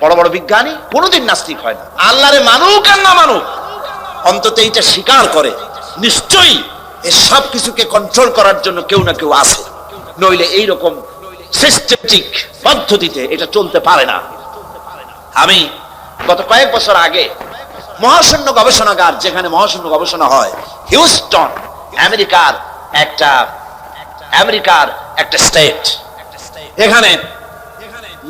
বড় বড় বিজ্ঞানী কোনোদিন নাস্তিক হয় না। আল্লাহরে মানুক আর না মানুক, অন্তত এইটা স্বীকার করে নিশ্চয়ই এই সব কিছুকে কন্ট্রোল করার জন্য কেউ না কেউ আছে, নইলে এইরকম সিস্টেমেটিক পদ্ধতিতে এটা চলতে পারে না। আমি গত কয়েক বছর আগে মহাশূন্য গবেষণাগার, যেখানে মহাশূন্য গবেষণা হয়, হিউস্টন, আমেরিকার একটা স্টেট, এখানে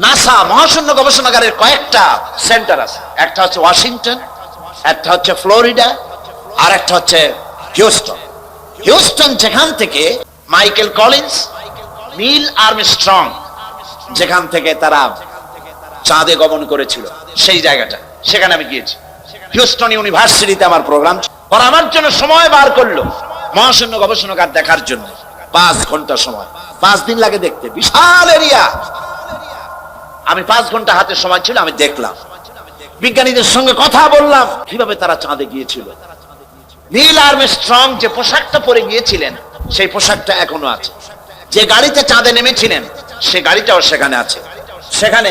নাসা মহাশূন্য গবেষণাগারের কয়েকটা সেন্টার আছে। একটা হচ্ছে ওয়াশিংটন, একটা হচ্ছে ফ্লোরিডা, আর একটা হচ্ছে হিউস্টন। হিউস্টন যেখান থেকে মাইকেল কলিন্স, নীল আর্মস্ট্রং যেখান থেকে তারা চাঁদে গমন করেছিল, সেই জায়গাটা, সেখানে আমি গিয়েছি। হিউস্টন ইউনিভার্সিটিতে আমার প্রোগ্রাম, ওরা আমার জন্য সময় বার করলো মহাশূন্য গবেষণাগার দেখার জন্য। 5 ঘন্টা সময়, 5 দিন লাগে দেখতে, বিশাল এরিয়া। আমি 5 ঘন্টা হাতে সময় ছিল, আমি দেখলাম, বিজ্ঞানীদের সঙ্গে কথা বললাম কিভাবে তারা চাঁদে গিয়েছিল। নীল আর্মস্ট্রং যে পোশাকটা পরে গিয়েছিলেন সেই পোশাকটা এখনো আছে। যে গাড়িতে চাঁদে নেমেছিলেন সে গাড়িটাও সেখানে আছে। সেখানে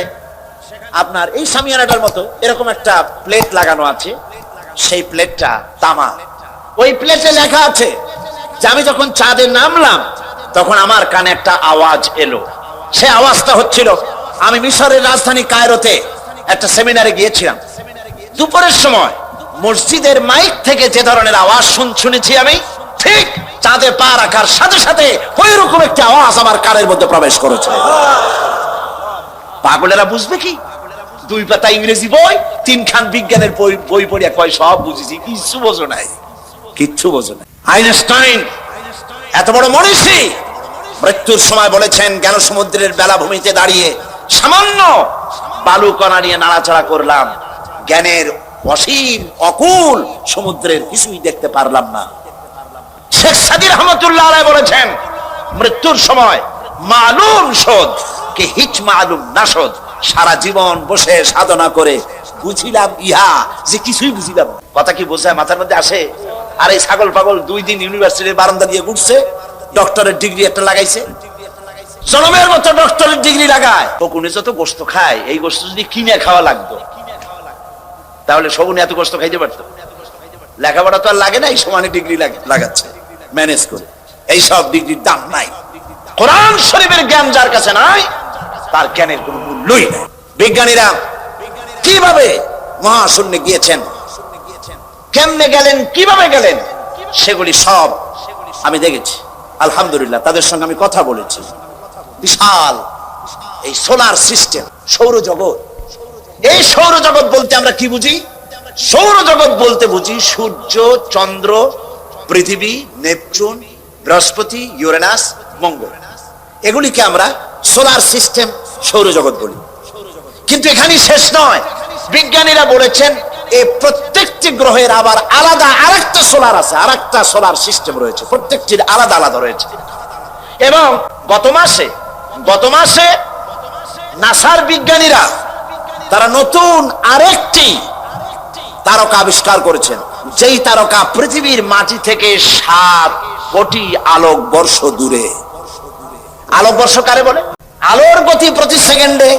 আপনার এই সামিয়ানাটার মতো এরকম একটা প্লেট লাগানো আছে, সেই প্লেটটা তামা। ওই প্লেটে লেখা আছে যে আমি যখন চাঁদে নামলাম তখন আমার কানে একটা আওয়াজ এলো। সে আওয়াজটা হচ্ছিল, আমি মিশরের রাজধানী কায়রোতে একটা সেমিনারে গিয়েছিলাম, দুপুরের সময় মসজিদের মাইক থেকে যে ধরনের আওয়াজ শুনেছি আমি, ঠিক চাঁদে পা রাখার সাথে সাথে ওই রকম একটা আওয়াজ আমার কানের মধ্যে প্রবেশ করেছে। পাগলেরা বুঝবে কি? 2 পাতা ইংরেজি বই, 3 খান বিজ্ঞানের বই পড়িয়া কয় সব বুঝেছি, কিচ্ছু বোঝো নাই, কিচ্ছু বোঝো নাই। আইনস্টাইন এত বড় মনীষী মৃত্যুর সময় বলেছেন, জ্ঞান সমুদ্রের বেলাভূমিতে দাঁড়িয়ে সামান্য বালুকণা নিয়ে নাড়াচাড়া করলাম, জ্ঞানের অসীম অকুল সমুদ্রের কিছুই দেখতে পারলাম না। শেখ সাদী রহমতুল্লাহ আলাইহি বলেছেন, মৃত্যুর সময় মালুম শোধ কে হিচ মালুম না শোধ, সারা জীবন বসে সাধনা করে বুঝিলাম ইহা যে কিছুই বুঝিলাম। কথা কি বোঝায়, মাথার মধ্যে আসে? আর এই ছাগল পাগল 2 দিন ইউনিভার্সিটির বারান্দা দিয়ে ঘুরছে, ডক্টরের ডিগ্রি একটা লাগাইছে, জনমের মতো ডক্টরের ডিগ্রি লাগায়। শকুনে যত গোস্ত খায়, এই গোস্ত যদি কিনে খাওয়া লাগতো তাহলে শকুনে এত গোস্ত খাইতে পারতো? লেখাপড়া তো আর লাগে না, এই সমানে ডিগ্রি লাগাচ্ছে ম্যানেজ করে। এই সব ডিগ্রির দাম নাই। কোরআন শরীফের জ্ঞান যার কাছে নাই তার জ্ঞানের কোনো মূল্যই নাই। বিজ্ঞানীরা কিভাবে মহাশূন্যে গিয়েছেন, কেমনে গেলেন, কিভাবে গেলেন, সেগুলি সব আমি দেখেছি। আলহামদুলিল্লাহ, তাদের সঙ্গে আমি কথা বলেছি। বিশাল এই সোলার সিস্টেম, সৌরজগৎ। এই সৌরজগৎ বলতে আমরা কি বুঝি? সৌরজগৎ বলতে বুঝি সূর্য, চন্দ্র, পৃথিবী, নেপচুন, বৃহস্পতি, ইউরেনাস, মঙ্গল, এগুলিকে আমরা সোলার সিস্টেম, সৌরজগৎ বলি। কিন্তু এখানেই শেষ নয়। বিজ্ঞানীরা বলেছেন এই প্রত্যেকটি গ্রহের আবার আলাদা আরেকটা সোলার আছে, আরেকটা সোলার সিস্টেম রয়েছে, প্রত্যেকটির আলাদা আলাদা রয়েছে। এবং গত মাসে নাসার বিজ্ঞানীরা তারা নতুন আরেকটি তারকা আবিষ্কার করেছেন, যেই তারকা পৃথিবীর মাটি থেকে 7 কোটি আলোকবর্ষ দূরে। আলোকবর্ষ কারে বলে? আলোর গতি প্রতি সেকেন্ডে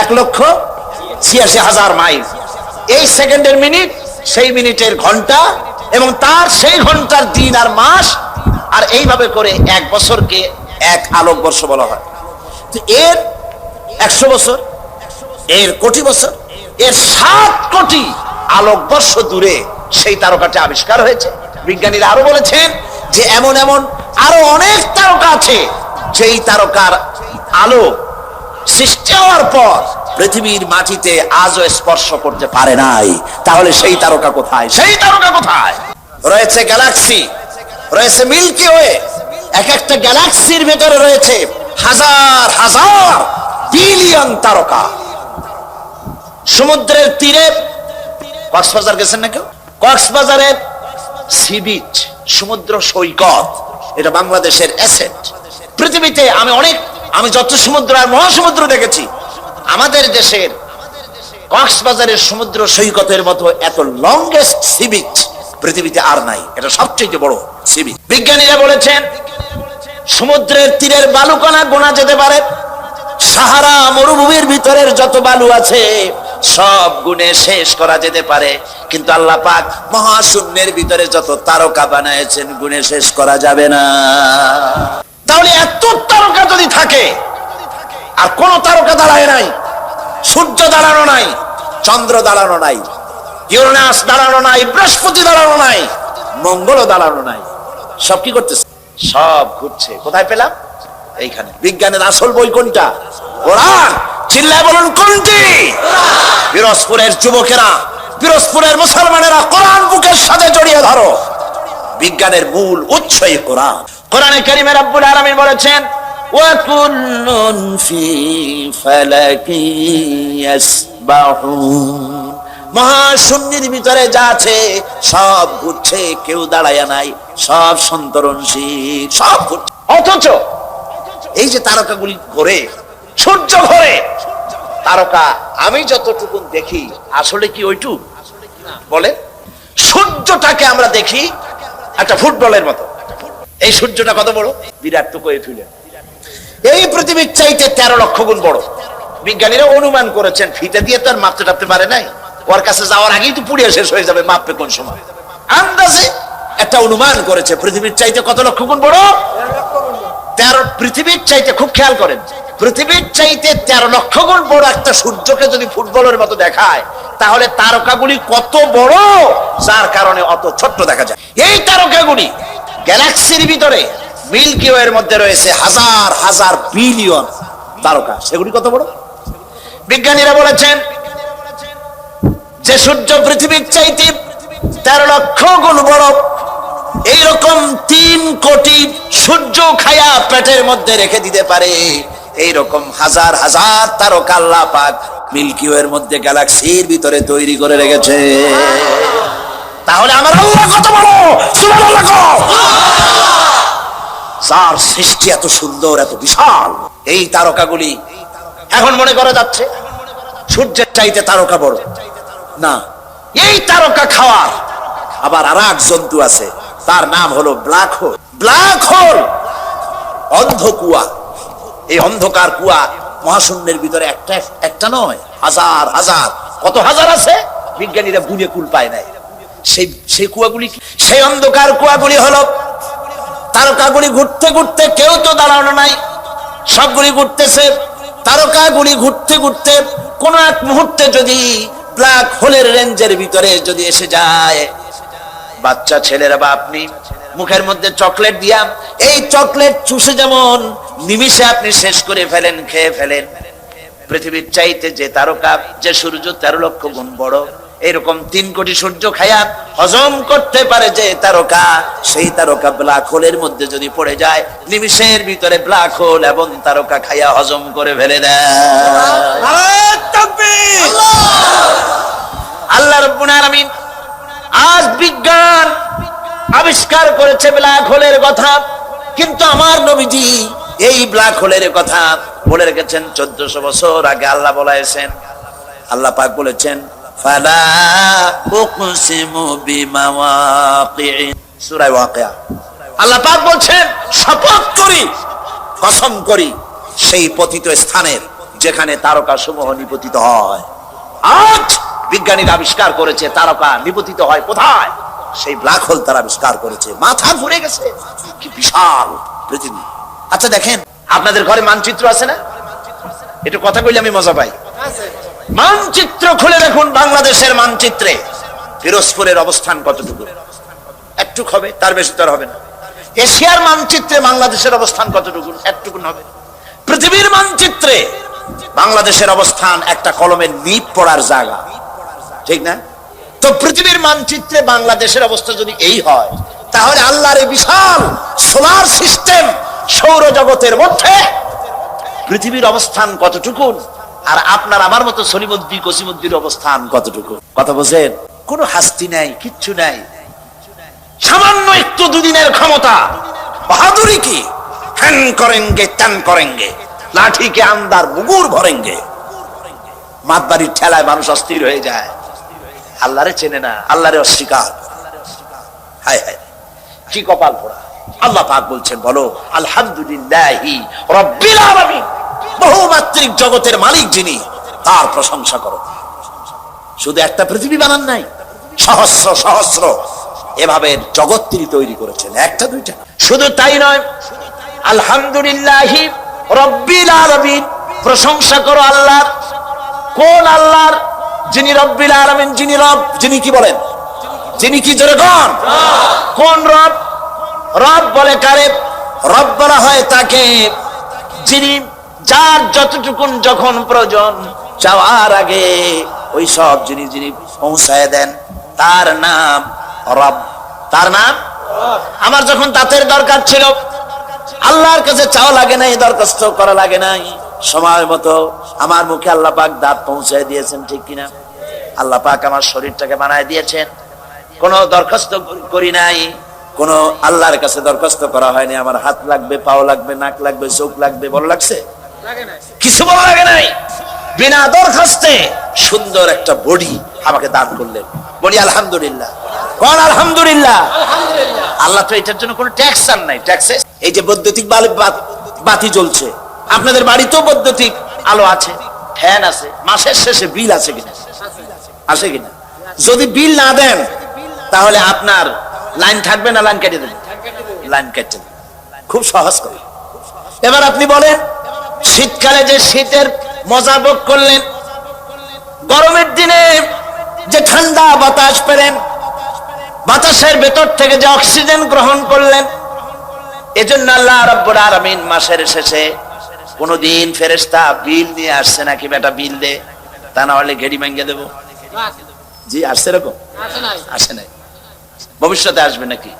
1,86,000 মাইল। এই সেকেন্ডের মিনিট, সেই মিনিটের ঘন্টা, এবং তার সেই ঘন্টার দিন আর মাস, আর এইভাবে করে 1 বছরকে 1 আলোকবর্ষ বলা হয়। তো এর 100 বছর, এর কোটি বছর, এর 7 কোটি আলোকবর্ষ দূরে সেই তারকাটি আবিষ্কার হয়েছে। বিজ্ঞানীরা আরো বলেছেন যে এমন এমন আরো অনেক তারকা আছে যেই তারকার আলো সৃষ্টি হওয়ার পর পৃথিবীর মাটিতে আজও স্পর্শ করতে পারে নাই। তাহলে সেই তারকা কোথায়? সেই তারকা কোথায়? রয়েছে গ্যালাক্সি, রয়েছে মিল্কি ওয়ে। এক একটা গ্যালাক্সির ভেতরে রয়েছে হাজার হাজার বিলিয়ন তারকা। সমুদ্রের তীরে, কক্সবাজার গেছেন না কেউ? কক্সবাজারের সি বিচ, সমুদ্র সৈকত, এটা বাংলাদেশের অ্যাসেট। পৃথিবীতে আমি যত সমুদ্র আর মহাসমুদ্র দেখেছি, আমাদের দেশের কক্সবাজারের সমুদ্র সৈকতের মতো এত লংগেস্ট সি বিচ পৃথিবীতে আর নাই। এটা সবচেয়ে বড় সি বিচ। বিজ্ঞানীরা বলেছেন সমুদ্রের তীরের বালুকণা গোনা যেতে পারে সাহারা মরুভূমির ভিতরের যত বালু আছে সব গুণে শেষ করা যেতে পারে, কিন্তু আল্লাহ পাক মহাশূন্যের ভিতরে যত তারকা বানায়েছেন গুণে শেষ করা যাবে না। তাহলে এত তারকা যদি থাকে, আর কোন তারকা দাঁড়ায় নাই, সূর্য দাঁড়ানো নাই, চন্দ্র দাঁড়ানো নাই, ইউরেনাস দাঁড়ানো নাই, বৃহস্পতি দাঁড়ানো নাই, মঙ্গলও দাঁড়ানো নাই, সব কি করতেছে? সব ঘুরছে। কোথায় পেলাম? এইখানে। বিজ্ঞানের আসল বই কোনটা? কোরআন। চিল্লায় বলুন কোনটি? পিরোজপুরের যুবকেরা, পিরোজপুরের মুসলমানেরা কোরআন বুকের সাথে জড়িয়ে ধরো। বিজ্ঞানের মূল উৎসই কোরআন। কোরআনে কারিমে রব্বুল আলামিন বলেছেন, ওয়া কুল্লুন ফি ফালাকি ইয়াসবাহুন। মহাশূন্যের ভিতরে যা আছে সব ঘুরছে, কেউ দাঁড়ায় নাই, সব সন্তরণশীল, সব ঘুরছে। অথচ এই যে তারকাগুলি ঘোরে, সূর্য ঘোরে, তারকা আমি যতটুকু দেখি আসলে কি ওইটু বলে? সূর্যটাকে আমরা দেখি একটা ফুটবলের মতো। এই সূর্যটা কত বড়? বিরাট তো কয়ে ফেলে এই পৃথিবীর চাইতে 13 লক্ষ গুণ বড়। বিজ্ঞানীরা অনুমান করেছেন, ফিতে দিয়ে তো আর মাপতে টাপতে পারে নাই, ওর কাছে যাওয়ার আগেই তো পুড়িয়ে শেষ হয়ে যাবে, মাপবে কোন সময়? আন্দাজে একটা অনুমান করেছে পৃথিবীর চাইতে কত লক্ষ গুণ বড়? 13। পৃথিবীর চাইতে, খুব খেয়াল করেন, পৃথিবীর চাইতে 13 লক্ষ গুণ বড় একটা সূর্যকে যদি ফুটবলের মতো দেখায়, তাহলে তারকাগুলি কত বড়, যার কারণে অত ছোট্ট দেখা যায়। এই তারকাগুলি গ্যালাক্সির ভিতরে মিল্কি ওয়ের মধ্যে রয়েছে হাজার হাজার বিলিয়ন তারকা, সেগুলি কত বড়? বিজ্ঞানীরা বলেছেন যে সূর্য পৃথিবীর চাইতে 13 লক্ষ গুণ বড়, এইরকম 3 কোটি সূর্য খায়া পেটের মধ্যে রেখে দিতে পারে এইরকম হাজার হাজার তারকা আল্লাহ পাক মিল্কি ওয়ের মধ্যে গ্যালাক্সির ভিতরে তৈরি করে রেখেছে। তাহলে আমার আল্লাহ কত বড়! সুবহানাল্লাহ! যার সৃষ্টি এত সুন্দর, এত বিশাল, এই তারকাগুলি এখন মনে করা যাচ্ছে সূর্যের চাইতে তারকা বড় না। এই তারকা খাওয়ার আবার আর এক জন্তু আছে, তার নাম হলো ব্ল্যাক হোল। ব্ল্যাক হোল অন্ধ কুয়া। এই অন্ধকার কুয়া মহাশূন্যের ভিতরে একটা একটা নয়, হাজার হাজার, কত হাজার আছে বিজ্ঞানীরা গুণে কুল পায় নাই। সেই কুয়াগুলি, সেই অন্ধকার কুয়াগুলি হলো তারকাগুলি ঘুরতে ঘুরতে, কেউ তো দাঁড়ানো নাই, সবগুলি ঘুরতেছে। তারকাগুলি ঘুরতে ঘুরতে কোন এক মুহূর্তে যদি ব্ল্যাক হোলের রেঞ্জের ভিতরে যদি এসে যায়, বাচ্চা ছেলেরা বা আপনি মুখের মধ্যে চকলেট দিয়া এই চকলেট চুষে যেমন নিমিষে আপনি শেষ করে ফেলেন, খেয়ে ফেলেন, পৃথিবীর চাইতে যে তারকা, যে সূর্য 13 লক্ষ গুণ বড়, এরকম 3 কোটি সূর্য খায়া হজম করতে পারে যে তারকা, সেই তারকা ব্ল্যাক হোলের মধ্যে যদি পড়ে যায়, নিমিষের ভিতরে ব্ল্যাক হোল এবং তারকা খায়া হজম করে ফেলে দেয়। আল্লাহ রাব্বুল আলামিন আজ বিজ্ঞান আবিষ্কার করেছে ব্ল্যাক হোলের কথা, কিন্তু আমার নবীজি এই ব্ল্যাক হোলের কথা বলে রেখেছেন 1400 বছর আগে। আল্লাহ বলেছেন, আল্লাহ পাক বলেছেন, ফালা উকসিমু বিমাওয়াকি'ন, সূরা ওয়াকিয়া। আল্লাহ পাক বলছেন, শপথ করি, কসম করি সেই পতিত স্থানের যেখানে তারকা সমূহ নিপতিত হয়। আজ বিজ্ঞানীরা আবিষ্কার করেছে তারকা নিপতিত হয় কোথায়? সেই ব্ল্যাক হোল তারা আবিষ্কার করেছে। মাথা ঘুরে গেছে, কি বিশাল পৃথিবী। আচ্ছা দেখেন, আপনাদের ঘরে মানচিত্র আছে না? একটু কথা কইলে আমি মজা পাই। মানচিত্র খুলে দেখুন, বাংলাদেশের মানচিত্রে পিরোজপুরের অবস্থান কতটুকু? একটু হবে, তার বেশি তো হবে না। এশিয়ার মানচিত্রে বাংলাদেশের অবস্থান কতটুকু? একটুকুন হবে। পৃথিবীর মানচিত্রে বাংলাদেশের অবস্থান একটা কলমের নিপ পড়ার জায়গা, ঠিক না? তো পৃথিবীর মানচিত্রে বাংলাদেশের অবস্থা যদি এই হয়, তাহলে আল্লাহর এই বিশাল সোলার সিস্টেম, সৌরজগতের মধ্যে পৃথিবীর অবস্থান কতটুকু, আর আপনার আমার মতো সলিমুদ্দি কসিমুদ্দির অবস্থান কতটুকু? কথা বোঝেন? কোনো হাস্তি নাই, কিচ্ছু নাই, সামান্য একটু দুদিনের ক্ষমতা, বাহাদুরি কি, হ্যান করেঙ্গে ত্যান করেঙ্গে, লাঠি কে আন্দার মুগুর ভরেঙ্গে। মাতবাড়ির ঠেলায় মানুষ অস্থির হয়ে যায়, আল্লাহরে চেনে না, আল্লাহরে অস্বীকার। হায় হায়, কি কপাল পোড়া। আল্লাহ পাক বলছেন, বলো আলহামদুলিল্লাহি রাব্বিল আলামিন, বহুমাত্রিক জগতের মালিক যিনি, তার প্রশংসা করো। শুধু একটা পৃথিবী বানান নাই, সহস্র সহস্র এভাবে জগৎ তিনি তৈরি করেছেন, একটা দুইটা। শুধু তাই নয়, আলহামদুলিল্লাহি রব্বিল আলামিন, প্রশংসা করো আল্লাহর। কোন আল্লাহর? যিনি রব্বিল আলামিন, যিনি রব, যিনি কি বলেন, যিনি কি জোরে কোন? কোন রব? রব বলে কারে? রব বলা হয় তাকে যিনি, যার যতটুকুন যখন প্রয়োজন চাওয়ার আগে ওই সব জিনিস যিনি পৌঁছায় দেন, তার নাম রব। তার নাম আমার যখন দাঁতের দরকার ছিল, আল্লাহর কাছে চাওয়া লাগে নাই, দরখাস্ত করা লাগে নাই, সময় মতো আমার মুখে আল্লাহ পাক দাঁত পৌঁছায় দিয়েছেন, ঠিক কিনা? আল্লাহ পাক আমার শরীরটাকে বানায় দিয়েছেন, কোনো দরখাস্ত করি নাই, কোন আল্লাহর কাছে দরখাস্ত করা হয়নি আমার হাত লাগবে, পাও লাগবে, নাক লাগবে, চোখ লাগবে, বড় লাগছে? কিছু বলা লাগে নাই। বিনা দরখাস্তে সুন্দর একটা বডি আমাকে দান করলেন। বলি আলহামদুলিল্লাহ, কোন আলহামদুলিল্লাহ? আল্লাহ তো এটার জন্য কোনো ট্যাক্স আর নাই। ট্যাক্সে এই যে বৈদ্যুতিক বাতি জ্বলছে, আপনাদের বাড়িতেও বৈদ্যুতিক আলো আছে, ফ্যান আছে, মাসের শেষে বিল আছে কিনা? আছে কিনা? যদি বিল না দেন তাহলে আপনার লাইন থাকবে না লাইন কেটে দেবে? লাইন কেটে দেবে। খুব সহজ করে। এবার আপনি বলেন, শীতকালে যে শীতের মজা ভোগ করলেন, গরমের দিনে যে ঠান্ডা বাতাস পেলেন, বাতাসের ভেতর থেকে যে অক্সিজেন গ্রহণ করলেন, এজন্য আল্লাহ রাব্বুল আলামিন মাসের শেষে কোনদিন ফেরেশতা বিল নিয়ে আসছে নাকি, বেটা বিল দে, তা না হলে ঘেড়ি ভেঙে দেবো? জি আসছে? এরকম আসে নাই, ভবিষ্যতে আসবে নাকি?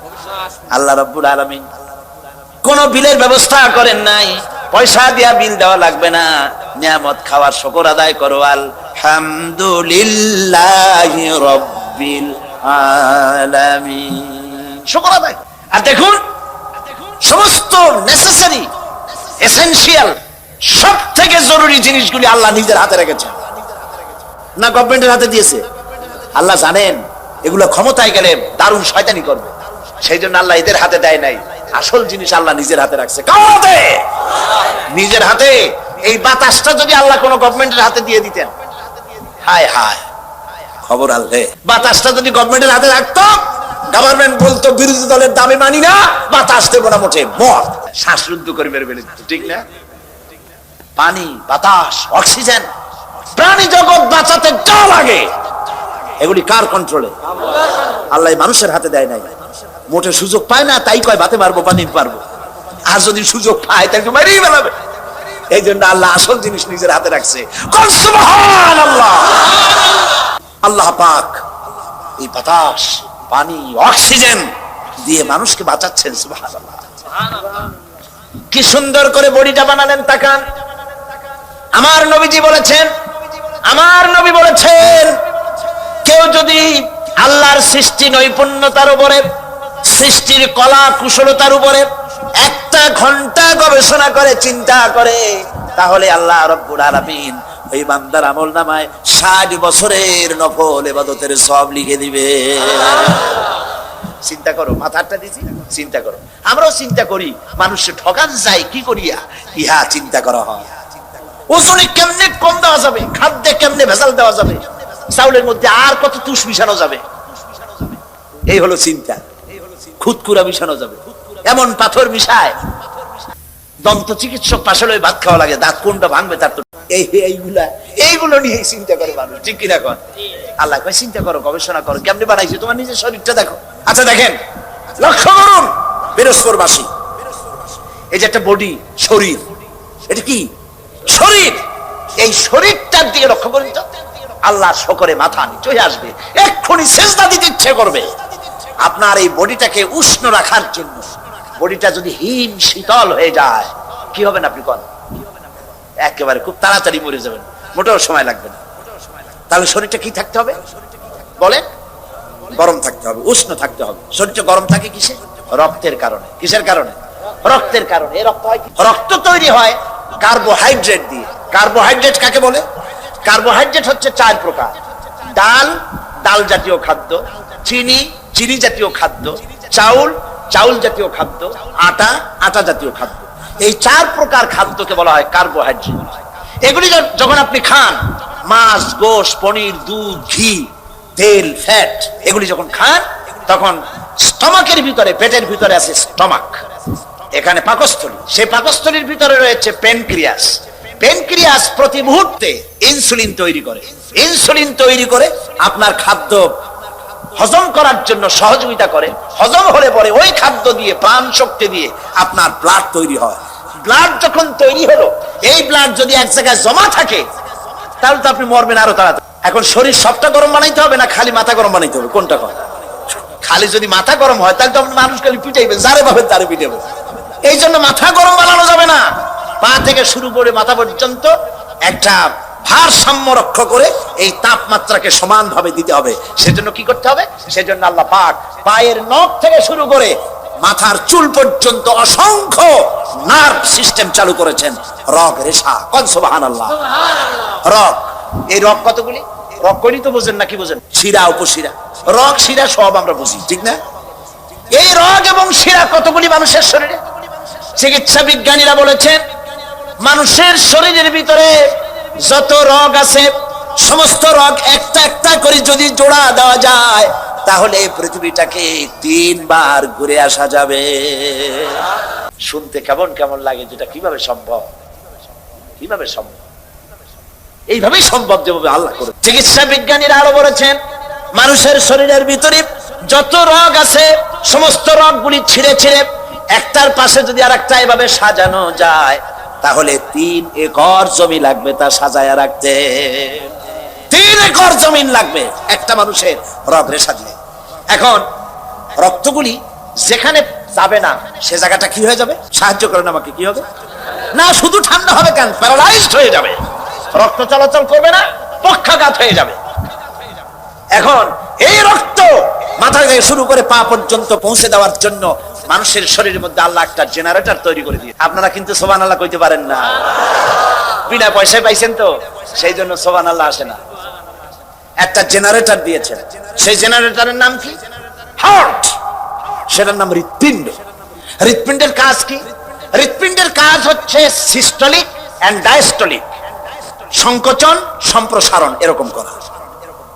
আল্লাহ রাব্বুল আলামিন কোন বিলের ব্যবস্থা করেন নাই, পয়সা দিয়া বিল দেওয়া লাগবে না, নিয়ামত খাওয়ার শুকর আদায় করো, আলহামদুলিল্লাহি রাব্বিল আলামিন, শুকর আদায়। আর দেখুন, সমস্ত নেসেসারি এসেনশিয়াল সব থেকে জরুরি জিনিসগুলি আল্লাহ নিজের হাতে রেখেছেন, না গভর্নমেন্টের হাতে দিয়েছে? আল্লাহ জানেন এগুলো ক্ষমতায় গেলে দারুণ শয়তানি করবে, সেই জন্য আল্লাহ এদের হাতে দেয় নাই। আসল জিনিস আল্লাহ নিজের হাতে রাখছে। কাউতে নিজের হাতে। এই বাতাসটা যদি আল্লাহ কোন গভর্নমেন্টের হাতে দিয়ে দিতেন, হায় হায় খবর আল্লাহ। বাতাসটা যদি গভর্নমেন্টের হাতে রাখতো, গভর্নমেন্ট বলতো বিরোধী দলের দাবি মানি না, বাতাস দেবো না, মোটে মর, শ্বাসরুদ্ধ করে বের বেড়ে দিত, ঠিক না? পানি, বাতাস, অক্সিজেন, প্রাণী জগৎ বাঁচাতে যা লাগে এগুলি কার কন্ট্রোলে? আল্লাহ মানুষের হাতে দেয় নাই। মোটে সুযোগ পায় না, তাই কয় ভাতে মারবো, পানি পারবো। আর যদি সুযোগ পায় তাকে মারিয়ে ফেলাবে। এই জন্য আল্লাহ আসল জিনিস নিজের হাতে রাখছে। সুবহানাল্লাহ। আল্লাহ পাক এই বাতাস, পানি, অক্সিজেন দিয়ে মানুষকে বাঁচাচ্ছেন। সুবহানাল্লাহ। কি সুন্দর করে বডিটা বানালেন, তাকান। আমার নবীজি বলেছেন, আমার নবী বলেছেন, কেউ যদি আল্লাহর সৃষ্টি নৈপুণ্যতার উপরে, সৃষ্টির কলা কুশলতার উপরে একটা ঘন্টা গবেষণা করে, চিন্তা করে, তাহলে আল্লাহ রাব্বুল আলামিন ওই বান্দার আমলনামায় 60 বছরের নফল ইবাদতের সওয়াব লিখে দিবে। চিন্তা করো, মাথাটা দিছি, চিন্তা করো। আমরাও চিন্তা করি, মানুষকে ঠকান যায় কি করিয়া, ইহা চিন্তা করা হয়। ওজনে কেমনে কম দেওয়া যাবে, খাদ্যে কেমনে ভেজাল দেওয়া যাবে, চাউলের মধ্যে আর কত তুষ মিশানো যাবে, এই হলো চিন্তা। খুদকুরা মিশানো যাবে, এমন পাথর মিশায়, দন্ত চিকিৎসক পাশে লয়ে ভাত খাওয়া লাগে, দাঁত কোনটা ভাঙবে তার তো এইগুলো নিয়ে চিন্তা করে মানুষ, ঠিক কিনা কর? আল্লাহ কয় চিন্তা করো, গবেষণা করো, কেমনে বানাইছে, তোমার নিজের শরীরটা দেখো। আচ্ছা দেখেন, লক্ষ্য করুন, বৃহস্পতিবাসী এই যে একটা বডি, শরীর, এটা কি শরীর, এই শরীরটার দিকে লক্ষ্য করি তো, আল্লাহ শকরে মাথা নিচে হয়ে আসবে, এক্ষুনি সেজদা দিতে ইচ্ছে করবে। আপনার এই বডিটাকে উষ্ণ রাখার জন্য, বডিটা যদি হিম শীতল হয়ে যায় কি হবে না আপনি কোন? একেবারে খুব তাড়াতাড়ি মরে যাবেন, মোটেও সময় লাগবে না। তাহলে শরীরটা কি থাকতে হবে বলেন? গরম থাকতে হবে, উষ্ণ থাকতে হবে। শরীরটা গরম থাকে কিসে? রক্তের কারণে। কিসের কারণে? রক্তের কারণে। এই রক্ত হয় কি? রক্ত তৈরি হয় কার্বোহাইড্রেট দিয়ে। কার্বোহাইড্রেট কাকে বলে? কার্বোহাইড্রেট হচ্ছে 4 প্রকার: ডাল, ডাল জাতীয় খাদ্য; চিনি, চিনি জাতীয় খাদ্য; চাউল, চাউল জাতীয় খাদ্য; আটা, আটা জাতীয় খাদ্য। এই 4 প্রকার খাদ্যকে বলা হয় কার্বোহাইড্রেট। এগুলি যখন আপনি খান, মাছ, গোশত, পনির, দুধ, ঘি, তেল, ফ্যাট, এগুলি যখন খান, তখন স্টমাকের ভিতরে, পেটের ভিতরে আছে স্টমাক, এখানে পাকস্থলী, সেই পাকস্থলীর ভিতরে রয়েছে প্যানক্রিয়াস। প্যানক্রিয়াস প্রতি মুহূর্তে ইনসুলিন তৈরি করে। ইনসুলিন তৈরি করে আপনার খাদ্য হজম করার জন্য সহযোগিতা করে। হজম হলে পরে ওই খাদ্য দিয়ে, প্রাণ শক্তি দিয়ে আপনার ব্লাড তৈরি হয়। ব্লাড যখন তৈরি হলো, এই ব্লাড যদি এক জায়গায় জমা থাকে, তাহলে তো আপনি মরবেন আরো তাড়াতাড়ি। এখন শরীর সবটা গরম বানাইতে হবে না খালি মাথা গরম বানাইতে হবে? কোনটা কথা? খালি যদি মাথা গরম হয় তাহলে তো আপনি মানুষ খালি পিটাইবেন, যারে পাবেন তারে পিটাবেন। এই জন্য মাথা গরম বানানো যাবে না। পা থেকে শুরু করে মাথা পর্যন্ত একটা ভারসাম্য রক্ষা করে এই তাপমাত্রাকে সমানভাবে দিতে হবে। সেজন্য কি করতে হবে? সেজন্য আল্লাহ পাক পায়ের নখ থেকে শুরু করে মাথার চুল পর্যন্ত অসংখ্য নার্ভ সিস্টেম চালু করেছেন। রগ রেশা, কোন সুবহানাল্লাহ। রগ, এই রগ কতগুলি? রগ কইনি তো বোঝেন না, কি বোঝেন? শিরা, উপশিরা, রগ, শিরা সব আমরা বুঝি, ঠিক না? এই রগ এবং শিরা কতগুলি মানুষের শরীরে? চিকিৎসা বিজ্ঞানীরা বলেছেন মানুষের শরীরের ভিতরে যত রগ আছে, সমস্ত রগ একটা একটা করে যদি জোড়া দেওয়া যায়, তাহলে পৃথিবীটাকে 3 বার ঘুরে আসা যাবে। শুনতে কেমন কেমন লাগে, যেটা কিভাবে সম্ভব? কিভাবে সম্ভব? এইভাবেই সম্ভব যেভাবে আল্লাহ করে। চিকিৎসা বিজ্ঞানীরা আরো বলেছেন মানুষের শরীরের ভিতরে যত রগ আছে, সমস্ত রগগুলি ছিঁড়ে ছিঁড়ে একটার পাশে যদি আরেকটা এভাবে সাজানো যায়, তাহলে 3 একর জমি লাগবে তা সাজায়া রাখতে। 3 একর জমিন লাগবে একটা মানুষের রগ রেশা দিয়ে। এখন রক্তগুলি যেখানে যাবে না, সে জায়গাটা কি হয়ে যাবে? সাহায্য করেন আমাকে, কি হবে? না শুধু ঠান্ডা হবে কেন, প্যারালাইজড হয়ে যাবে, রক্ত চলাচল করবে না, পক্ষাঘাত হয়ে যাবে। এখন এই রক্ত মাথা থেকে শুরু করে পা পর্যন্ত পৌঁছে দেওয়ার জন্য মানুষের শরীরের মধ্যে আল্লাহ একটা জেনারেটর তৈরি করে দিয়ে। আপনারা কিন্তু সুবহানাল্লাহ কইতে পারেন না, বিনা পয়সায় পাইছেন তো, সেই জন্য সুবহানাল্লাহ আসে না। একটা জেনারেটর দিয়েছেন, সেই জেনারেটরের নাম কি? হার্ট। সেটার নাম হৃৎপিণ্ড। হৃৎপিণ্ডের কাজ কি? হৃৎপিণ্ডের কাজ হচ্ছে সিস্টোলিক এন্ড ডায়াস্টোলিক, সংকোচন সম্প্রসারণ এরকম করা।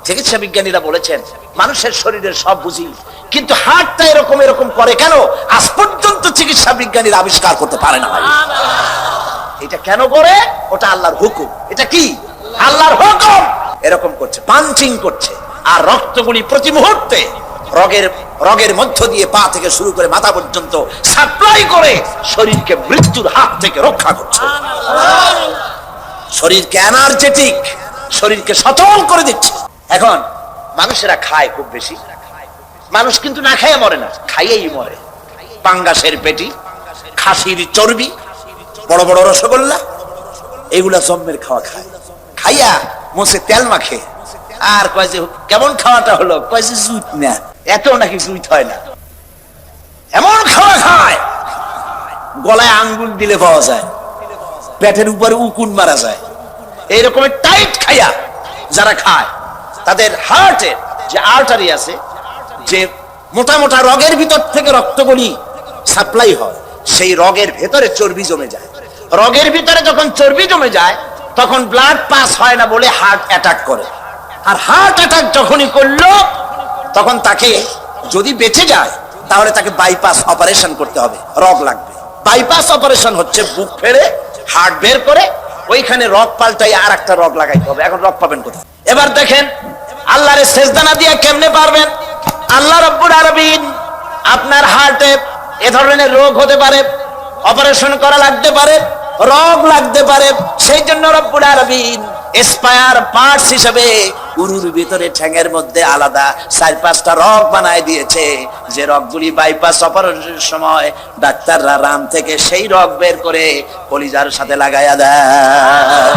চিকিৎসা বিজ্ঞানীরা বলেছেন মানুষের শরীরের সব বুঝি, কিন্তু হার্টটা এরকম এরকম করে কেন? আজ পর্যন্ত চিকিৎসা বিজ্ঞানীরা আবিষ্কার করতে পারে না। এটা কেন করে? ওটা আল্লাহর হুকুম। এটা কি? আল্লাহর হুকুম। এরকম করছে, পাঞ্চিং করছে, আর রক্তগুলি প্রতি মুহূর্তে রগের মধ্য দিয়ে পা থেকে শুরু করে মাথা পর্যন্ত সাপ্লাই করে শরীরকে মৃত্যুর হাত থেকে রক্ষা করছে। শরীরকে এনার্জেটিক, শরীরকে সচল করে দিচ্ছে। এখন মানুষেরা খায় খুব বেশি, মানুষ কিন্তু না খাইয়ে মরে না, খাইয়েই মরে। পাঙ্গাসের পেটি, খাসির চর্বি, বড় বড় রসগোল্লা, এগুলা জম্মের খাওয়া খায়। খাইয়া মুখে তেল মাখে, আর কয় যে কেমন খাওয়াটা হলো, কয় যে জুত না, এত নাকি জুত হয় না। এমন খাওয়া খায় গলায় আঙ্গুল দিলে পাওয়া যায়, পেটের উপরে উকুন মারা যায়। এইরকমের টাইট খাইয়া যারা খায়, তাদের হার্টের যে আর্টারি আছে, যে মোটা মোটা রগের ভিতর থেকে রক্তগুলি সাপ্লাই হয়, সেই রগের ভেতরে চর্বি জমে যায়। রগের ভিতরে যখন চর্বি জমে যায়, তখন ব্লাড পাস হয় না বলে হার্ট অ্যাটাক করে। আর হার্ট অ্যাটাক যখনই করলো, তখন তাকে যদি বেঁচে যায়, তাহলে তাকে বাইপাস অপারেশন করতে হবে, রগ লাগবে। বাইপাস অপারেশন হচ্ছে বুক ফেড়ে হার্ট বের করে ওইখানে রগ পাল্টাই আর একটা রগ লাগাইতে হবে। এখন রগ পাবেন কোথায়? এবার দেখেন আল্লাহরে সেজদা না দিয়ে কেমনে পারবেন? আল্লাহ রাব্বুল আলামিন আপনার হার্টে এ ধরনের রোগ হতে পারে, অপারেশন করা লাগতে পারে, রগ লাগতে পারে, সেই জন্য রব্বুল আলামিন স্পায়ার পার্টস হিসেবে উরুর ভিতরে ঠ্যাঙের মধ্যে আলাদা 4-5টা রগ বানায় দিয়েছে, যে রগগুলি বাইপাস অপারেশনের সময় ডাক্তাররা রাম থেকে সেই রগ বের করে কলিজার সাথে লাগাইয়া দেয়।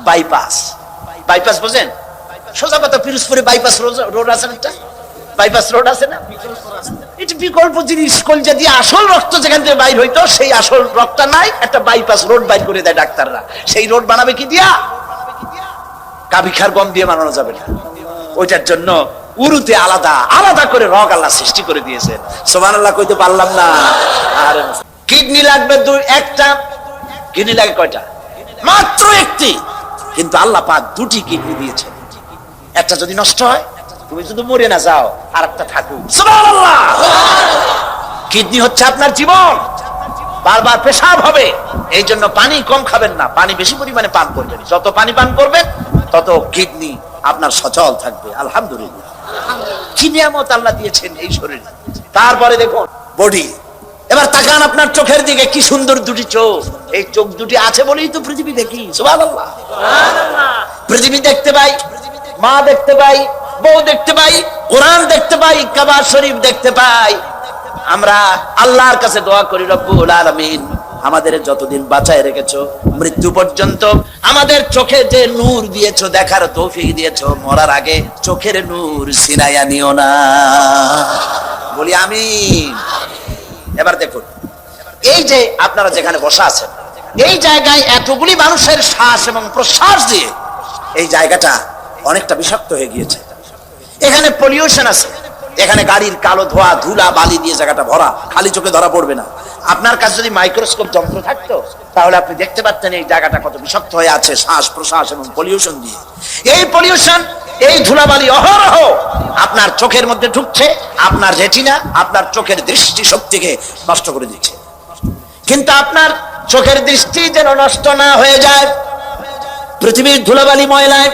বাইপাস, বাইপাস বোঝেন? সোজা কথা, পিরোজপুরে বাইপাস রোড আছে, একটা বাইপাস রোড আছে না? এটা বিকল্প জিনিস। কলজা দিয়ে আসল রক্ত যেখান থেকে বাইর হইতো, সেই আসল রক্তটা নাই, একটা বাইপাস রোড বাইর করে দেয় ডাক্তাররা। সেই রোড বানাবে কি দিয়া? কাবিখার গম দিয়ে বানানো যাবে না। ওইটার জন্য উরুতে আলাদা আলাদা করে রগ আল্লাহ সৃষ্টি করে দিয়েছেন। সুবহানাল্লাহ কইতে পারলাম না। আর কিডনি লাগবে একটা। কিডনি লাগে কয়টা? মাত্র একটি। কিন্তু আল্লাহ পাক দুটি কিডনি দিয়েছেন। একটা যদি নষ্ট হয়, তুমি শুধু মরে না যাও, আর একটা থাকুক। সুবহানাল্লাহ। কিডনি হচ্ছে আপনার জীবন। বারবার পেশাব হবে, এই জন্য পানি কম খাবেন না, পানি বেশি পরিমাণে পান করবেন। যত পানি পান করবেন তত কিডনি আপনার সচল থাকবে। আলহামদুলিল্লাহ, কি নিয়ামত আল্লাহ দিয়েছেন এই শরীরে। তারপরে দেখুন বডি। এবার তাকান আপনার চোখের দিকে, কি সুন্দর দুটি চোখ। এই চোখ দুটি আছে বলেই তো পৃথিবী দেখি। সুবহানাল্লাহ। পৃথিবী দেখতে পাই, মা দেখতে পাই, বউ দেখতে পাই, কোরআন দেখতে পাই, কাবা শরীফ দেখতে পাই। আমরা আল্লাহর কাছে দোয়া করি, রব্বুল আলামিন আমাদের যতদিন বাঁচায় রেখেছো মৃত্যু পর্যন্ত আমাদের চোখে যে নূর দিয়েছো, দেখার তৌফিক দিয়েছো, মরার আগে চোখের নূর ছিনাইয়া নিও না। বলি আমিন। এবার দেখুন, এই যে আপনারা যেখানে বসা আছেন, এই জায়গায় এতগুলি মানুষের শ্বাস এবং প্রশ্বাস দিয়ে এই জায়গাটা অনেকটা বিষাক্ত হয়ে গিয়েছে। এখানে পলিউশন আছে, এখানে গাড়ির কালো ধোয়া, ধুলা, বালি দিয়ে জায়গাটা ভরা। খালি চোখে ধরা পড়বে না। আপনার কাছে যদি মাইক্রোস্কোপ যন্ত্র থাকতো, তাহলে আপনি দেখতে পারতেন এই জায়গাটা কত বিষাক্ত হয়ে আছে শ্বাস প্রশ্বাস এবং পলিউশন দিয়ে। এই পলিউশন, এই ধুলাবালি অহরহ আপনার চোখের মধ্যে ঢুকছে, আপনার রেটিনা, আপনার চোখের দৃষ্টি শক্তিকে নষ্ট করে দিচ্ছে। কিন্তু আপনার চোখের দৃষ্টি যেন নষ্ট না হয়ে যায় পৃথিবীর ধুলাবালি ময়লায়,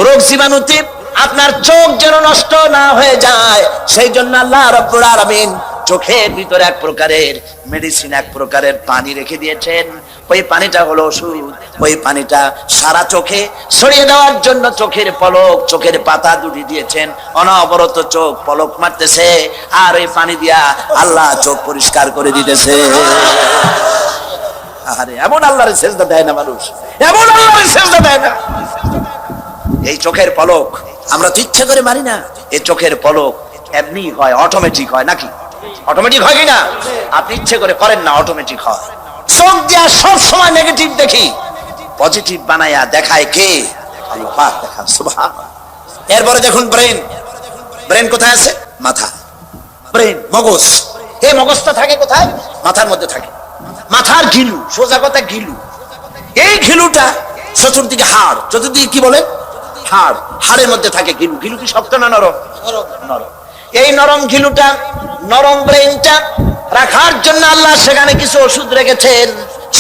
রোগ জীবাণুতে, আপনার চোখ যেন নষ্ট না হয়ে যায়, সেই জন্য আল্লাহ রাব্বুল আলামিন চোখের ভিতরে এক প্রকারের মেডিসিন, এক প্রকারের পানি রেখে দিয়েছেন। ওই পানিটা হলো ওষুধ। ওই পানিটা সারা চোখে ছড়িয়ে দেওয়ার জন্য চোখের পলক, চোখের পাতা দুটি দিয়েছেন। অনবরত চোখ পলক মারতেছে, আর ওই পানি দিয়া আল্লাহ চোখ পরিষ্কার করে দিতেছে। আরে এমন আল্লাহর সেজদা দেয় না মানুষ, এমন আল্লাহর সেজদা দেয় না। এই চোখের পলক আমরা তো ইচ্ছা করে মারি না। এই চোখের পলক এমনি হয়, অটোমেটিক হয় নাকি? অটোমেটিক হয় কিনা? আপনি ইচ্ছে করে করেন না, অটোমেটিক হয়। চোখ দিয়া সব সময় নেগেটিভ দেখি, পজিটিভ বানায়া দেখায় কে? আল্লাহ পাক দেখান। সুবহানাল্লাহ। এরপরে দেখুন ব্রেন। ব্রেন কোথায় আছে? মাথা। ব্রেন, মগজ। এই মগজটা থাকে কোথায়? মাথার মধ্যে থাকে। মাথার ঘিলু, সোজা কথা ঘিলু। এই ঘিলুটা চতুর্দিকে হাড়, চতুর্দিকে কি বলে? হাড়। হাড়ের মধ্যে থাকে ঘিলু। ঘিলু কি শক্ত না নরম? নরম। এই নরম ঘিলুটা, নরম ব্রেনটা রাখার জন্য আল্লাহ সেখানে কিছু ওষুধ রেখেছেন।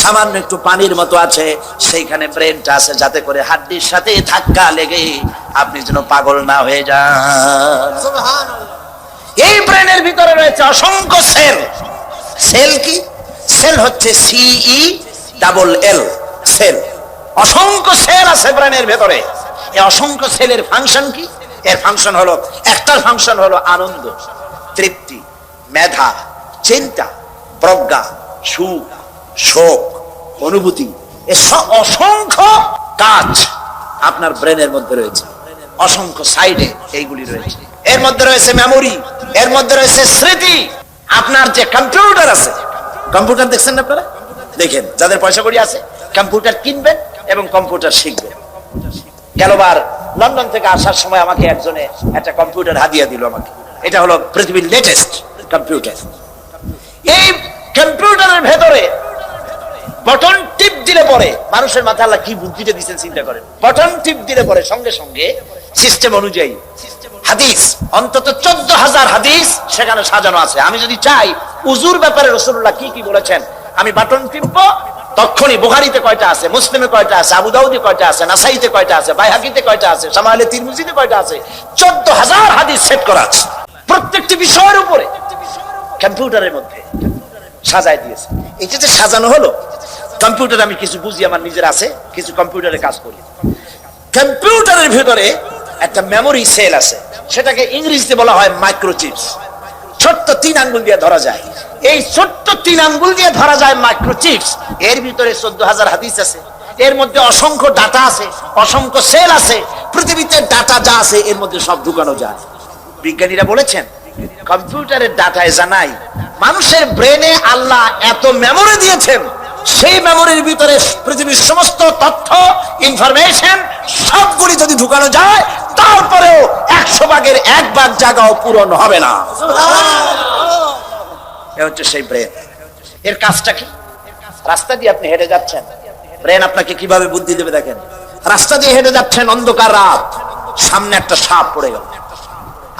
সামান্য একটু পানির মতো আছে, সেইখানে ব্রেনটা আছে, যাতে করে হাড্ডির সাথে ধাক্কা লেগে আপনি যেন পাগল না হয়ে যান। এই ব্রেনের ভিতরে রয়েছে অসংখ্য সেল। সেল কি? সেল হচ্ছে CELL, সেল। অসংখ্য সেল আছে ব্রেনের ভেতরে। এই অসংখ্য সেলের ফাংশন কি? এর ফাংশন হলো, একটার ফাংশন হলো আনন্দ, তৃপ্তি, মেধা, চিন্তা, প্রজ্ঞা, সুখ, শোক, অনুভূতি। অসংখ্য কাজ আপনার ব্রেনের মধ্যে রয়েছে। অসংখ্য সাইডে এইগুলি রয়েছে। এর মধ্যে রয়েছে মেমোরি, এর মধ্যে রয়েছে স্মৃতি। আপনার যে কম্পিউটার আছে, কম্পিউটার দেখছেন না আপনারা? দেখেন, যাদের পয়সা কড়ি আছে কম্পিউটার কিনবেন এবং কম্পিউটার শিখবেন। গেলবার লন্ডন থেকে আসার সময় আমাকে একজনে একটা কম্পিউটার হাদিয়া দিল আমাকে। এটা হলো পৃথিবীর লেটেস্ট কম্পিউটার। এই কম্পিউটারের ভেতরে বটন টিপ দিলে পরে, মানুষের মাথায় আল্লাহ কি বুদ্ধিটা দিচ্ছেন চিন্তা করেন। বটন টিপ দিলে পরে সঙ্গে সঙ্গে সিস্টেম অনুযায়ী হাদিস, অন্তত 14,000 হাদিস সেখানে সাজানো আছে। আমি যদি চাই উজুর ব্যাপারে রাসূলুল্লাহ কি কি বলেছেন, আমি বাটন টিপবো, তখনই বুখারীতে কয়টা আছে, মুসলিমে কয়টা আছে, আবু দাউদে কয়টা আছে, নাসাইতে কয়টা আছে, বাইহাকিতে কয়টা আছে, শামাইলে তিরমিজিতে কয়টা আছে, 14,000 হাদিস সেট করা আছে প্রত্যেকটি বিষয়ের উপরে কম্পিউটারের মধ্যে সাজায় দিয়েছে। এটা যে সাজানো হলো, কম্পিউটার আমি কিছু বুঝি, আমার নিজের আছে, কিছু কম্পিউটারে কাজ করি। কম্পিউটারের ভিতরে একটা মেমোরি সেল আছে, সেটাকে ইংরেজিতে বলা হয় মাইক্রোচিপস। ছোট্ট 3 আঙ্গুল দিয়ে ধরা যায়। এই ছোট্ট 3 আঙ্গুল দিয়ে ধরা যায় মাইক্রোচিপস। এর ভিতরে 14,000 হাদিস আছে। এর মধ্যে অসংখ্য ডাটা আছে, অসংখ্য সেল আছে। পৃথিবীতে ডাটা যা আছে এর মধ্যে সব ঢুকানো যায়। বিজ্ঞানীরা বলেছেন কম্পিউটারের ডাটায় জানাই মানুষের ব্রেনে আল্লাহ এত মেমোরি দিয়েছেন, সেই মেমোরির ভিতরে পৃথিবীর সমস্ত তথ্য, ইনফরমেশন সবগুলি যদি ঢুকানো যায়, তারপরেও 100 ভাগের 1 ভাগ জায়গাও পূরণ হবে না। এ হচ্ছে সেই ব্রেন। এর কাজটা কি? রাস্তা দিয়ে আপনি হেঁটে যাচ্ছেন, ব্রেন আপনাকে কিভাবে বুদ্ধি দেবে দেখেন। রাস্তা দিয়ে হেঁটে যাচ্ছেন, অন্ধকার রাত, সামনে একটা সাপ পড়ে গেল।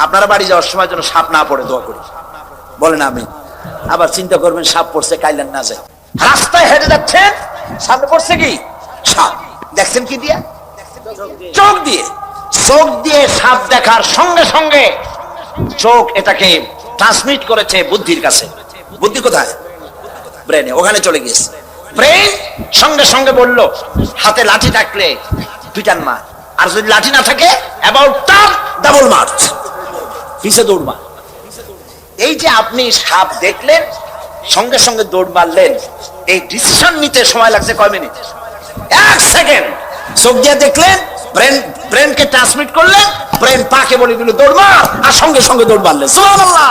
আপনারা বাড়ি যাওয়ার সময় যেন সাপ না পড়ে দোয়া করি, বলেন আমি। আবার চিন্তা করবেন সাপ পড়ছে, কাইলেন না যায়। রাস্তায় হেঁটে যাচ্ছেন, সামনে পড়ছে কি? সাপ। দেখছেন কি দিয়ে? চোখ দিয়ে। চোখ দিয়ে সাপ দেখার সঙ্গে সঙ্গে চোখ এটাকে ট্রান্সমিট করেছে বুদ্ধির কাছে। বুদ্ধি কোথায়? ব্রেনে। ওখানে চলে গিয়েছে। ব্রেন সঙ্গে সঙ্গে বলল, হাতে লাঠি থাকলে পিটান মার, আর যদি লাঠি না থাকে অ্যাবাউট টার্ন ডাবল মার্চ, পিছে দৌড় মার। এই যে আপনি সাপ দেখলেন, সঙ্গে সঙ্গে দৌড় মারলেন, এই ডিসিশন নিতে সময় লাগছে কয় মিনিট? 1 সেকেন্ড। চোখ দিয়ে দেখলেন, ব্রেনকে ট্রান্সমিট করলেন, ব্রেন পাকে বলে দিল দৌড় মার, আর সঙ্গে সঙ্গে দৌড় মারলেন। সুবহানাল্লাহ।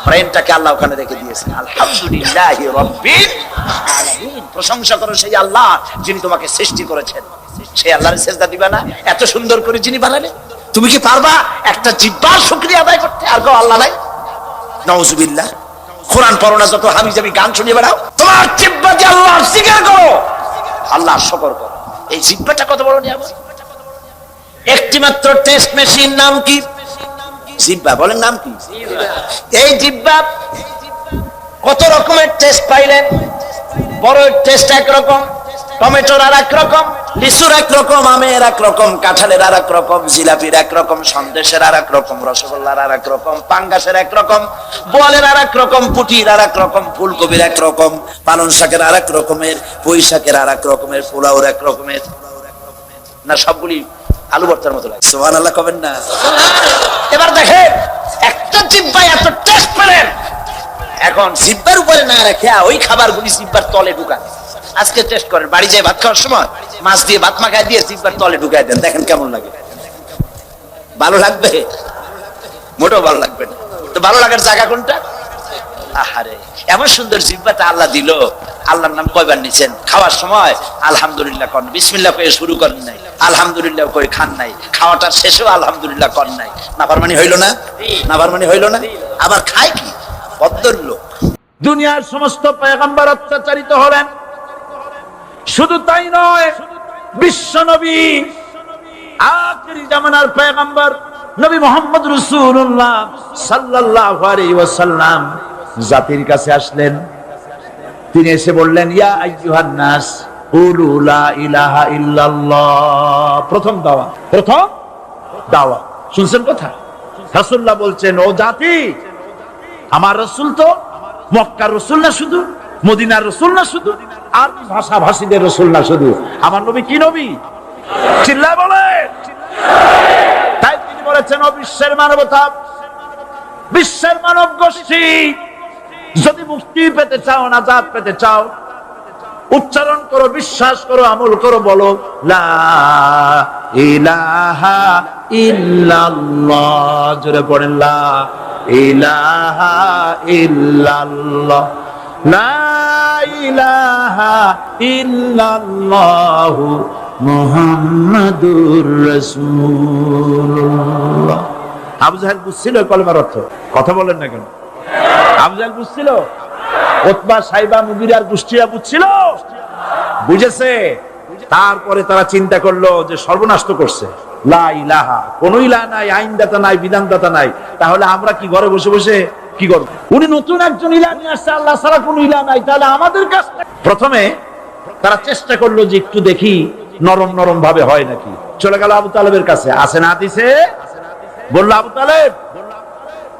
ব্রেনটাকে আল্লাহ ওখানে রেখে দিয়েছেন। আলহামদুলিল্লাহি রাব্বিল আলামিন। প্রশংসা করো সেই আল্লাহ যিনি তোমাকে সৃষ্টি করেছেন। সেই আল্লাহর সিজদা দিবা না? এত সুন্দর করে যিনি বানালেন, তুমি কি পারবা একটা জিহ্বার শুকরিয়া আদায় করতে? আর গো আল্লাহ নাই? নাউজুবিল্লাহ। কোরআন পড়ো না, যত হাবিজাবি গান শুনিয়ে বেড়াও, তোমার জিহ্বা দিয়ে আল্লাহর জিকির করো, আল্লাহর শুকর করো। এই জিহ্বাটা কত বড় নিয়ামত। একটি মাত্র টেস্ট মেশিন, নাম কি? জিহ্বা। বলেন নাম কি? এই জিহ্বা কত রকমের টেস্ট পাইলেন। বড় টেস্ট একরকম, টমেটোর আর এক রকম, লিচুর এক রকম, আমের এক রকম, কাঁঠালের আর এক রকম, জিলাপির এক রকম, সন্দেশের আর এক রকম, রসগোল্লার আর এক রকম, পাঙ্গাসের এক রকম, বোয়ালের আর এক রকম, পুটির আর এক রকম, ফুলকপির এক রকম, পালং শাকের আর এক রকমের, পুঁই শাকের আর এক রকমের, পোলাওর এক রকমের। না সবগুলি আলু ভর্তার মতো লাগে। সুবহানাল্লাহ কবেন না? এবার দেখেন, একটা জিহ্বায় এত টেস্ট পেলেন, এখন জিহ্বার উপরে না রেখে ওই খাবারগুলি জিহ্বার তলে ঢুকান। আজকে টেস্ট করেন, বাড়ি যায় ভাত খাওয়ার সময় মাছ দিয়ে ভাত মাখায় দিয়ে জিহ্বার তলে ঢুকায় দেন, দেখেন কেমন লাগে। ভালো লাগবে? মোটেও ভালো লাগবে না। তো ভালো লাগার জায়গা কোনটা? আহারে, এমন সুন্দর জিহ্বাটা আল্লাহ দিল। আল্লাহর নাম কয়বার নিছেন? খাওয়ার সময় আলহামদুলিল্লাহ করেন, বিসমিল্লাহ কয়ে শুরু করেন নাই, আলহামদুলিল্লাহ কয়ে খান নাই, খাওয়াটার শেষেও আলহামদুলিল্লাহ করেন নাই। নাফরমানি হইল না? নাফরমানি হইল না? আবার খায় কি? বদ্দর লোক। দুনিয়ার সমস্ত পয়গম্বর অত্যাচারিত হলেন, শুধু তাই নয়, বিশ্ব নবী আখিরি জামানার পয়গম্বর নবী মুহাম্মদ রাসূলুল্লাহ সাল্লাল্লাহু আলাইহি ওয়াসাল্লাম জাতির কাছে আসলেন। তিনি এসে বললেন, ইয়া আইয়ুহান নাস কুলু লা ইলাহা ইল্লাল্লাহ। প্রথম দাওয়া। শুনছেন কথা? রাসূলুল্লাহ বলছেন, ও জাতি, আমার রাসূল তো মক্কার রাসূল না শুধু, মদিনার রাসূল না শুধু, আর ভাষাভাষীদের রাসূল না শুধু, আমার নবী কি নবী? চিল্লায় বলে। তাই তিনি বলেছেন, ও বিশ্বের মানবতা, বিশ্বের মানব গোষ্ঠী, যদি মুক্তি পেতে চাও, নাজাত পেতে চাও, উচ্চারণ করো, বিশ্বাস করো, আমল করো, বলো লা ইলাহা ইল্লাল্লাহ। জোরে পড়েন, লা ইলাহা ইল্লাল্লাহ, লা ইলাহা ইল্লাল্লাহ মুহাম্মাদুর রাসূলুল্লাহ। আবু জাহেল বুঝছিল কলেমার অর্থ? কথা বলেন না কেন? আবু জাহেল বুঝছিল? উতবা, সাইবা, মুগিরার গোষ্ঠীরা বুঝছিল? বুঝেছে। তারপরে তারা চিন্তা করলো যে সর্বনাশ তো করছে, লা ইলাহা, কোন ইলাহ নাই, আইনদাতা নাই, বিধানদাতা নাই, তাহলে আমরা কি ঘরে বসে বসে কি করব? উনি নতুন একজন ইলাহ নিয়ে আসছে, আল্লাহ ছাড়া কোন ইলাহ নাই, তাহলে আমাদের কাছে। প্রথমে তারা চেষ্টা করলো যে একটু দেখি নরম নরম ভাবে হয় নাকি। চলে গেল আবু তালেবের কাছে, আসে না হাদিসে বলল, আবু তালেব,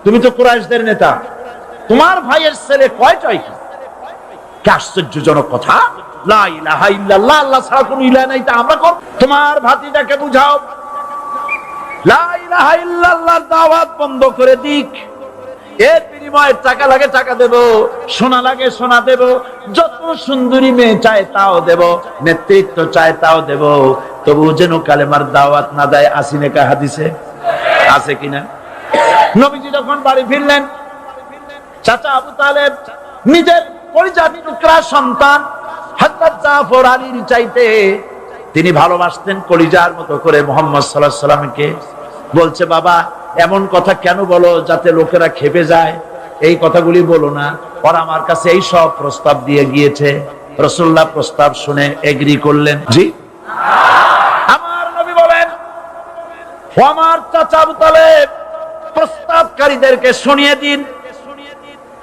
তুমি তো কুরাইশদের নেতা, তোমার ভাইয়ের ছেলে কয়টাই? কি আশ্চর্যজনক কথা! লা ইলাহা ইল্লাল্লাহ, আল্লাহ ছাড়া কোনো ইলাহ নাই, তা আমরা কোন? তোমার ভাতিজাকে বুঝাও লা ইলাহা ইল্লাল্লাহর দাওয়াত বন্ধ করে দিক, এর বিনিময়ে টাকা লাগে টাকা দেব, সোনা লাগে সোনা দেব, যত সুন্দরী মেয়ে চায় তাও দেব, নেতৃত্ব চায় তাও দেব, তবু যেন কালেমার দাওয়াত না দেয়। আসিনে কা হাদিসে আছে কিনা? নবীজি যখন বাড়ি ফিরলেন, চাচা আবু তালেব নিজের পরিজাত টুকরা সন্তান হযরত জাফর আলীর চাইতে তিনি ভালোবাসতেন কলিজার মতো করে মুহাম্মদ সাল্লাল্লাহু আলাইহি ওয়াসাল্লামকে। বলছে, বাবা, এমন কথা কেন বলো যাতে লোকেরা খেপে যায়? এই কথাগুলি বলো না, ওরা আমার কাছে এই সব প্রস্তাব দিয়ে গিয়েছে। রাসূলুল্লাহ প্রস্তাব শুনে এগ্রি করলেন। জি, আমার নবী বলেন, ও আমার চাচা আবু তালেব, প্রস্তাবকারীদেরকে শুনিয়ে দিন।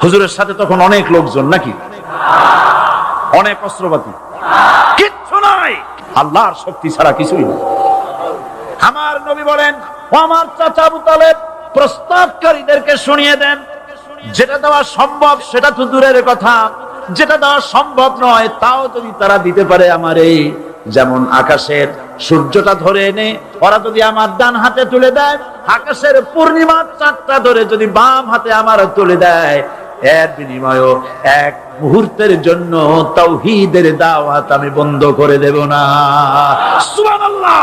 হুজুরের সাথে তখন অনেক লোকজন, নাকি অনেক অস্ত্রপাতি, কিচ্ছু নাই, আল্লাহর শক্তি ছাড়া কিছুই না। আমার নবী বলেন, ও আমার চাচা আবু তালেব, প্রস্তাবকারীদেরকে শুনিয়ে দেন। যেটা দেওয়া সম্ভব সেটা তো দূরের কথা, যেটা দেওয়া সম্ভব নয় তাও যদি তারা দিতে পারে আমারে, যেমন আকাশের সূর্যটা ধরে এনে ওরা যদি আমার ডান হাতে তুলে দেয়, আকাশের পূর্ণিমার চাঁদটা ধরে যদি বাম হাতে আমার তুলে দেয়, এর বিনিময়ে এক মুহূর্তের জন্য তাওহীদের দাওয়াত আমি বন্ধ করে দেব না। সুবহানাল্লাহ।